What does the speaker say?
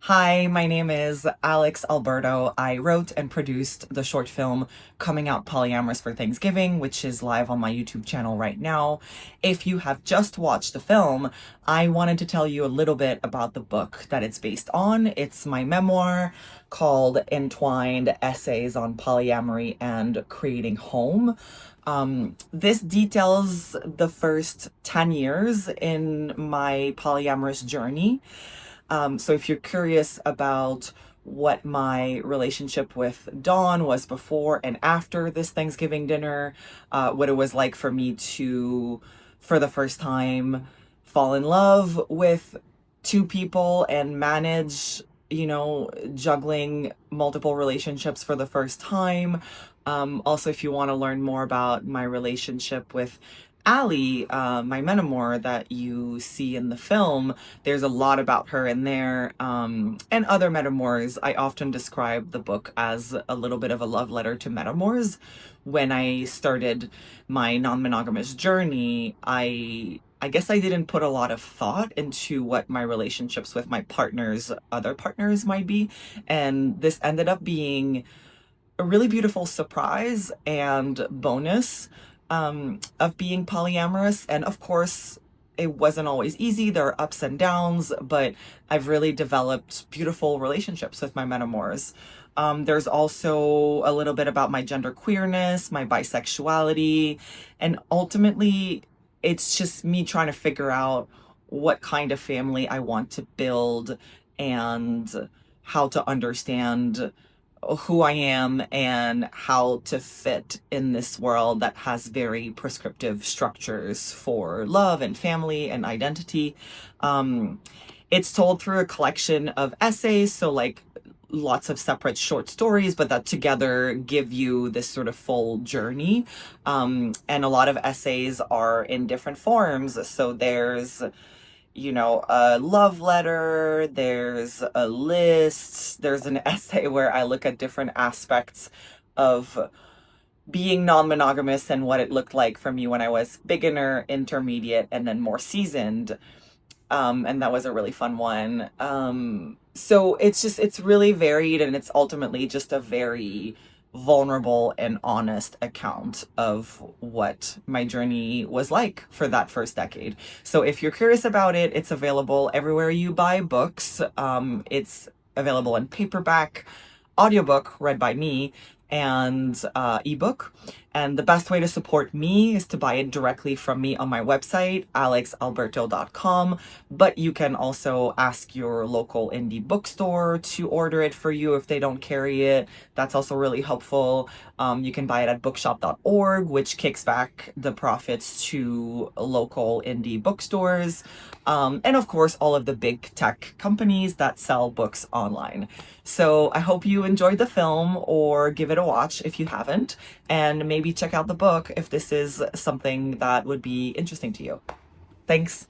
Hi, my name is Alberto. I wrote and produced the short film Coming Out Polyamorous for Thanksgiving, which is live on my YouTube channel right now. If you have just watched the film, I wanted to tell you a little bit about the book that it's based on. It's my memoir called Entwined: Essays on Polyamory and Creating Home. This details the first 10 years in my polyamorous journey. So if you're curious about what my relationship with Dawn was before and after this Thanksgiving dinner, what it was like for me to, for the first time, fall in love with two people and manage, juggling multiple relationships for the first time. Also, if you want to learn more about my relationship with Allie, my memoir that you see in the film, there's a lot about her in there. And other memoirs, I often describe the book as a little bit of a love letter to memoirs. When I started my non-monogamous journey, I guess I didn't put a lot of thought into what my relationships with my partners, other partners might be. And this ended up being a really beautiful surprise and bonus of being polyamorous. And of course, it wasn't always easy. There are ups and downs, but I've really developed beautiful relationships with my memoirs. There's also a little bit about my gender queerness, my bisexuality, and ultimately, it's just me trying to figure out what kind of family I want to build and how to understand who I am and how to fit in this world that has very prescriptive structures for love and family and identity. Um, it's told through a collection of essays, so like lots of separate short stories, but that together give you this sort of full journey. And a lot of essays are in different forms. So there's a love letter, there's a list, there's an essay where I look at different aspects of being non-monogamous and what it looked like for me when I was beginner, intermediate, and then more seasoned. And that was a really fun one. So it's really varied, and it's ultimately just a very vulnerable and honest account of what my journey was like for that first decade. So if you're curious about it, it's available everywhere you buy books. It's available in paperback, audiobook read by me, and ebook. And the best way to support me is to buy it directly from me on my website, alexalberto.com. But you can also ask your local indie bookstore to order it for you if they don't carry it. That's also really helpful. You can buy it at bookshop.org, which kicks back the profits to local indie bookstores. And of course, all of the big tech companies that sell books online. So I hope you enjoyed the film, or give it a watch if you haven't, and maybe check out the book if this is something that would be interesting to you. Thanks.